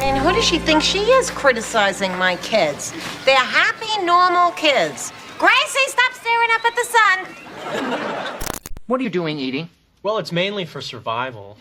mean, who does she think she is criticizing my kids? They're happy, normal kids. Gracie, stop staring up at the sun. What are you doing eating? Well, it's mainly for survival.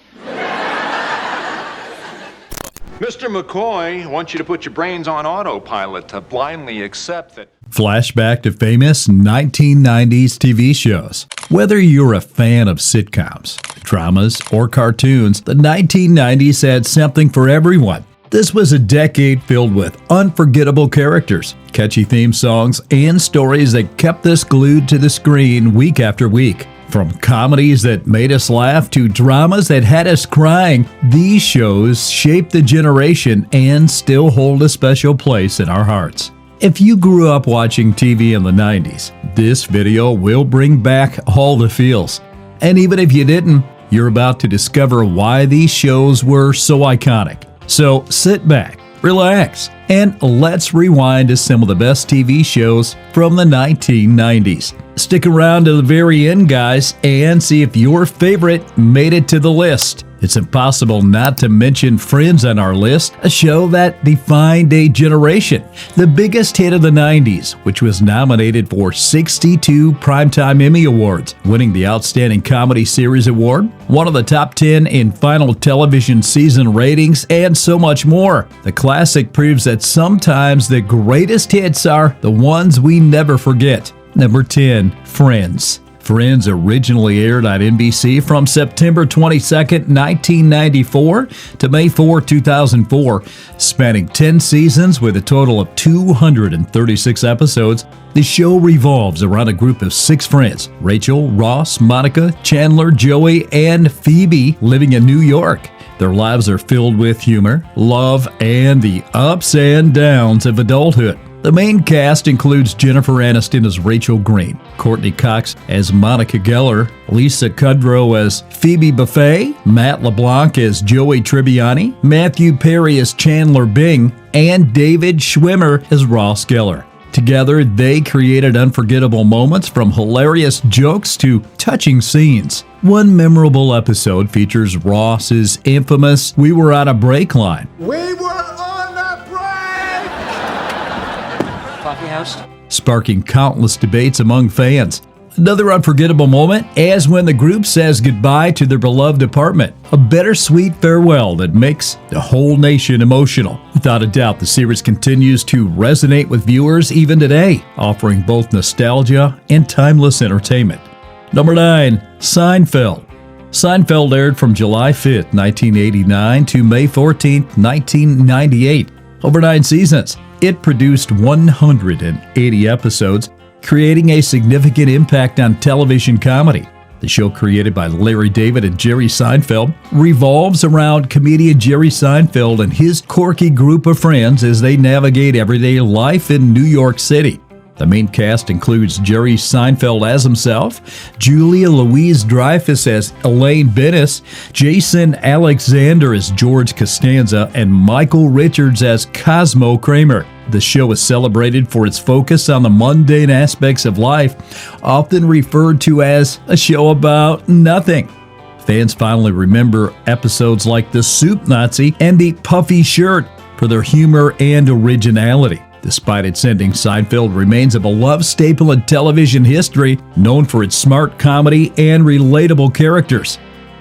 Mr. McCoy wants you to put your brains on autopilot to blindly accept that. Flashback to famous 1990s TV shows. Whether you're a fan of sitcoms, dramas, or cartoons, the 1990s had something for everyone. This was a decade filled with unforgettable characters, catchy theme songs, and stories that kept us glued to the screen week after week. From comedies that made us laugh to dramas that had us crying, these shows shaped the generation and still hold a special place in our hearts. If you grew up watching TV in the 90s, this video will bring back all the feels. And even if you didn't, you're about to discover why these shows were so iconic. So sit back, relax, and let's rewind to some of the best TV shows from the 1990s. Stick around to the very end, guys, and see if your favorite made it to the list. It's impossible not to mention Friends on our list, a show that defined a generation. The biggest hit of the 90s, which was nominated for 62 Primetime Emmy Awards, winning the Outstanding Comedy Series Award, one of the top 10 in final television season ratings, and so much more. The classic proves that sometimes the greatest hits are the ones we never forget. Number 10, Friends. Friends originally aired on NBC from September 22, 1994 to May 4, 2004, spanning 10 seasons with a total of 236 episodes. The show revolves around a group of 6 friends, Rachel, Ross, Monica, Chandler, Joey, and Phoebe, living in New York. Their lives are filled with humor, love, and the ups and downs of adulthood. The main cast includes Jennifer Aniston as Rachel Green, Courtney Cox as Monica Geller, Lisa Kudrow as Phoebe Buffay, Matt LeBlanc as Joey Tribbiani, Matthew Perry as Chandler Bing, and David Schwimmer as Ross Geller. Together, they created unforgettable moments from hilarious jokes to touching scenes. One memorable episode features Ross's infamous "We were on a break" line. We were on a break! Coffee house? Sparking countless debates among fans. Another unforgettable moment is when the group says goodbye to their beloved apartment, a bittersweet farewell that makes the whole nation emotional. Without a doubt, the series continues to resonate with viewers even today, offering both nostalgia and timeless entertainment. Number 9, Seinfeld. Seinfeld aired from July 5, 1989 to May 14, 1998. Over 9 seasons, it produced 180 episodes, creating a significant impact on television comedy. The show, created by Larry David and Jerry Seinfeld, revolves around comedian Jerry Seinfeld and his quirky group of friends as they navigate everyday life in New York City. The main cast includes Jerry Seinfeld as himself, Julia Louis-Dreyfus as Elaine Bennis, Jason Alexander as George Costanza, and Michael Richards as Cosmo Kramer. The show is celebrated for its focus on the mundane aspects of life, often referred to as a show about nothing. Fans finally remember episodes like the Soup Nazi and the Puffy Shirt for their humor and originality. Despite its ending, Seinfeld remains a beloved staple in television history, known for its smart comedy and relatable characters.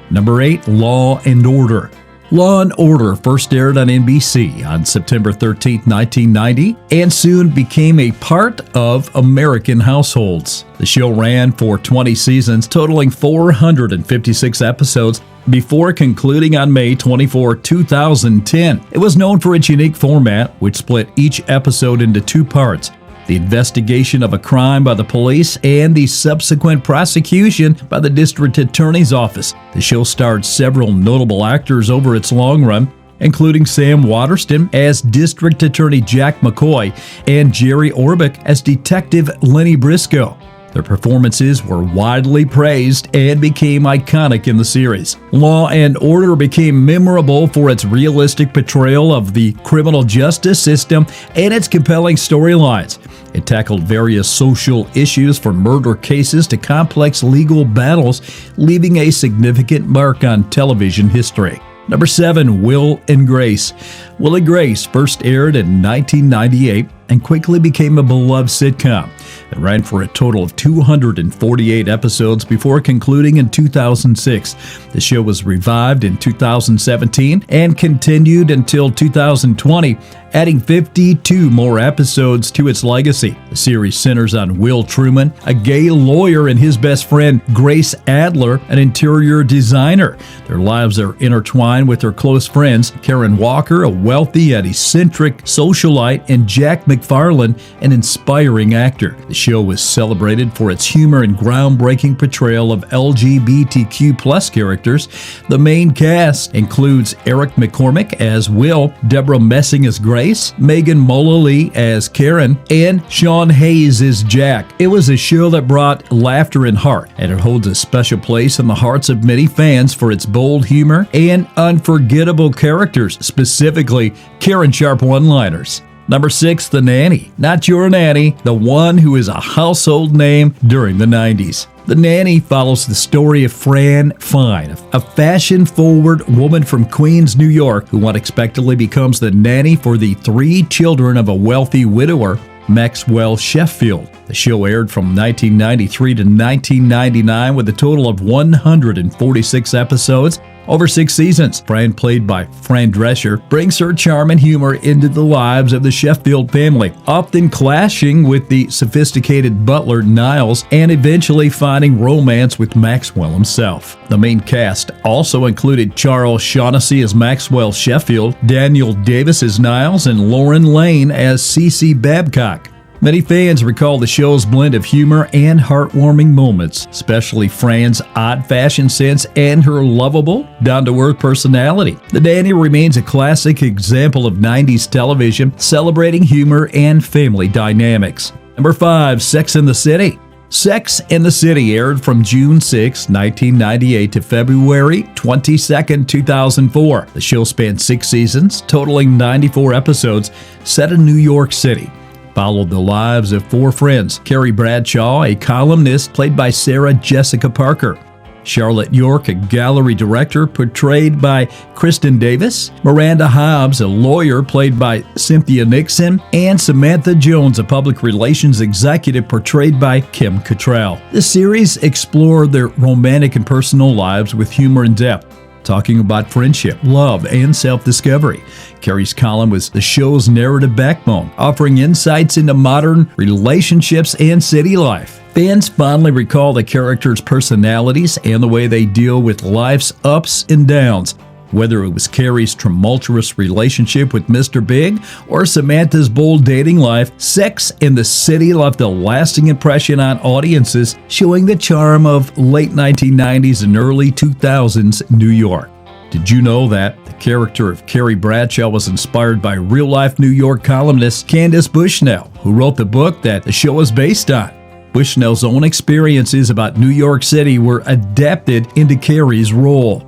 Number 8, Law and Order. Law and Order first aired on NBC on September 13, 1990, and soon became a part of American households. The show ran for 20 seasons, totaling 456 episodes, before concluding on May 24, 2010. It was known for its unique format, which split each episode into 2 parts: the investigation of a crime by the police and the subsequent prosecution by the district attorney's office. The show starred several notable actors over its long run, including Sam Waterston as District Attorney Jack McCoy and Jerry Orbach as Detective Lenny Briscoe. Their performances were widely praised and became iconic in the series. Law and Order became memorable for its realistic portrayal of the criminal justice system and its compelling storylines. It tackled various social issues from murder cases to complex legal battles, leaving a significant mark on television history. Number 7, Will and Grace. Will and Grace first aired in 1998 and quickly became a beloved sitcom. It ran for a total of 248 episodes before concluding in 2006. The show was revived in 2017 and continued until 2020, adding 52 more episodes to its legacy. The series centers on Will Truman, a gay lawyer, and his best friend, Grace Adler, an interior designer. Their lives are intertwined with their close friends, Karen Walker, a wealthy and eccentric socialite, and Jack McFarland, an inspiring actor. The show was celebrated for its humor and groundbreaking portrayal of LGBTQ+ characters. The main cast includes Eric McCormick as Will, Deborah Messing as Grace, Megan Mullally as Karen, and Sean Hayes as Jack. It was a show that brought laughter and heart, and it holds a special place in the hearts of many fans for its bold humor and unforgettable characters, specifically Karen Sharp one-liners. Number 6, The Nanny. Not your nanny, the one who is a household name during the 90s. The Nanny follows the story of Fran Fine, a fashion-forward woman from Queens, New York, who unexpectedly becomes the nanny for the 3 children of a wealthy widower, Maxwell Sheffield. The show aired from 1993 to 1999 with a total of 146 episodes over 6 seasons. Fran, played by Fran Drescher, brings her charm and humor into the lives of the Sheffield family, often clashing with the sophisticated butler Niles and eventually finding romance with Maxwell himself. The main cast also included Charles Shaughnessy as Maxwell Sheffield, Daniel Davis as Niles, and Lauren Lane as Cece Babcock. Many fans recall the show's blend of humor and heartwarming moments, especially Fran's odd fashion sense and her lovable, down-to-earth personality. The Nanny remains a classic example of 90s television, celebrating humor and family dynamics. Number 5, Sex and the City. Sex and the City aired from June 6, 1998 to February 22, 2004. The show spanned 6 seasons, totaling 94 episodes, set in New York City. Followed the lives of 4 friends: Carrie Bradshaw, a columnist played by Sarah Jessica Parker; Charlotte York, a gallery director portrayed by Kristen Davis; Miranda Hobbs, a lawyer played by Cynthia Nixon; and Samantha Jones, a public relations executive portrayed by Kim Cattrall. The series explored their romantic and personal lives with humor and depth, talking about friendship, love, and self-discovery. Carrie's column was the show's narrative backbone, offering insights into modern relationships and city life. Fans fondly recall the characters' personalities and the way they deal with life's ups and downs. Whether it was Carrie's tumultuous relationship with Mr. Big or Samantha's bold dating life, Sex and the City left a lasting impression on audiences, showing the charm of late 1990s and early 2000s New York. Did you know that the character of Carrie Bradshaw was inspired by real-life New York columnist Candace Bushnell, who wrote the book that the show is based on? Bushnell's own experiences about New York City were adapted into Carrie's role.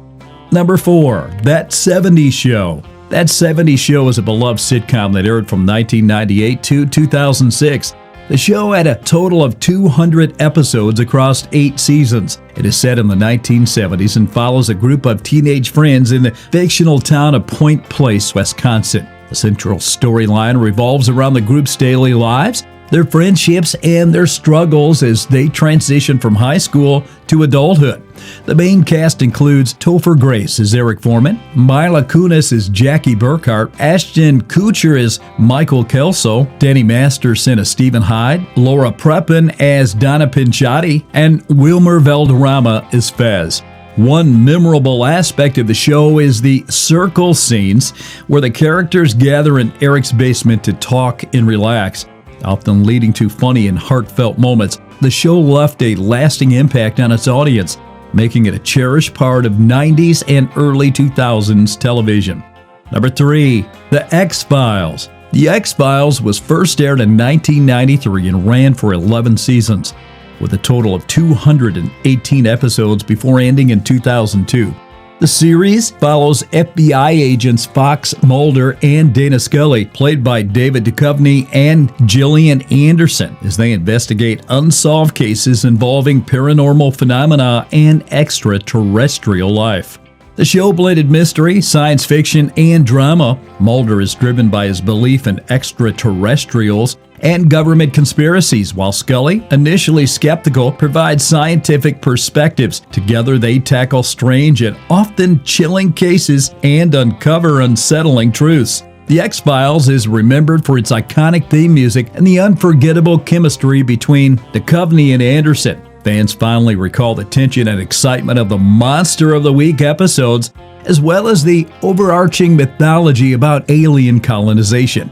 Number 4, That 70s Show. That 70s Show is a beloved sitcom that aired from 1998 to 2006. The show had a total of 200 episodes across 8 seasons. It is set in the 1970s and follows a group of teenage friends in the fictional town of Point Place, Wisconsin. The central storyline revolves around the group's daily lives, their friendships, and their struggles as they transition from high school to adulthood. The main cast includes Topher Grace as Eric Foreman, Mila Kunis as Jackie Burkhart, Ashton Kutcher as Michael Kelso, Danny Masterson as Stephen Hyde, Laura Prepon as Donna Pinchatti, and Wilmer Valderrama as Fez. One memorable aspect of the show is the circle scenes, where the characters gather in Eric's basement to talk and relax, often leading to funny and heartfelt moments. The show left a lasting impact on its audience, making it a cherished part of 90s and early 2000s television. Number 3, The X-Files. The X-Files was first aired in 1993 and ran for 11 seasons, with a total of 218 episodes before ending in 2002. The series follows FBI agents Fox Mulder and Dana Scully, played by David Duchovny and Gillian Anderson, as they investigate unsolved cases involving paranormal phenomena and extraterrestrial life. The show blended mystery, science fiction, and drama. Mulder is driven by his belief in extraterrestrials and government conspiracies, while Scully, initially skeptical, provides scientific perspectives. Together, they tackle strange and often chilling cases and uncover unsettling truths. The X-Files is remembered for its iconic theme music and the unforgettable chemistry between Duchovny and Anderson. Fans finally recall the tension and excitement of the Monster of the Week episodes, as well as the overarching mythology about alien colonization.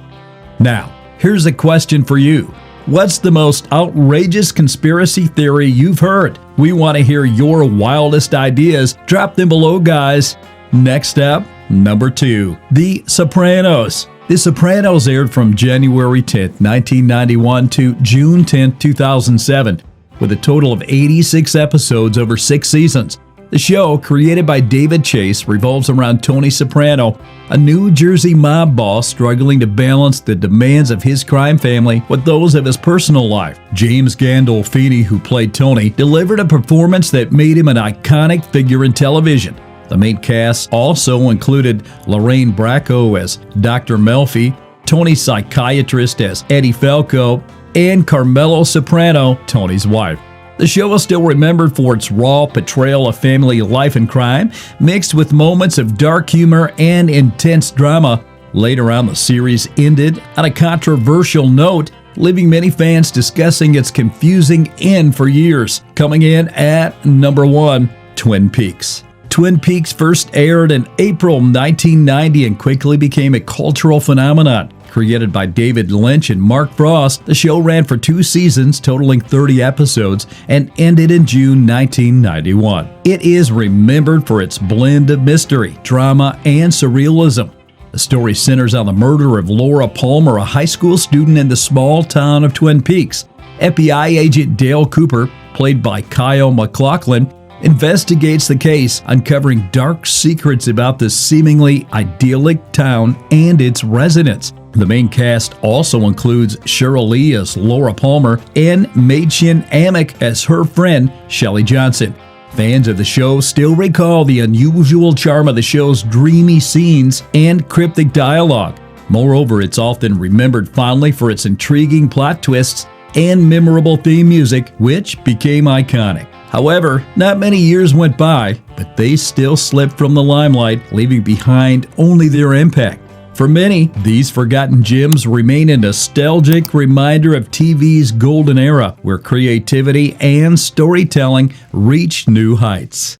Now, here's a question for you. What's the most outrageous conspiracy theory you've heard? We want to hear your wildest ideas. Drop them below, guys. Next up, number 2, The Sopranos. The Sopranos aired from January 10, 1991 to June 10, 2007. With a total of 86 episodes over 6 seasons. The show, created by David Chase, revolves around Tony Soprano, a New Jersey mob boss struggling to balance the demands of his crime family with those of his personal life. James Gandolfini, who played Tony, delivered a performance that made him an iconic figure in television. The main cast also included Lorraine Bracco as Dr. Melfi, Tony's psychiatrist as Eddie Falco, and Carmelo Soprano, Tony's wife. The show is still remembered for its raw portrayal of family life and crime, mixed with moments of dark humor and intense drama. Later on, the series ended on a controversial note, leaving many fans discussing its confusing end for years. Coming in at number 1, Twin Peaks. Twin Peaks first aired in April 1990 and quickly became a cultural phenomenon. Created by David Lynch and Mark Frost, the show ran for 2 seasons, totaling 30 episodes, and ended in June 1991. It is remembered for its blend of mystery, drama, and surrealism. The story centers on the murder of Laura Palmer, a high school student in the small town of Twin Peaks. FBI agent Dale Cooper, played by Kyle MacLachlan, investigates the case, uncovering dark secrets about this seemingly idyllic town and its residents. The main cast also includes Cheryl Lee as Laura Palmer and Machen Amick as her friend, Shelley Johnson. Fans of the show still recall the unusual charm of the show's dreamy scenes and cryptic dialogue. Moreover, it's often remembered fondly for its intriguing plot twists and memorable theme music, which became iconic. However, not many years went by, but they still slipped from the limelight, leaving behind only their impact. For many, these forgotten gems remain a nostalgic reminder of TV's golden era, where creativity and storytelling reached new heights.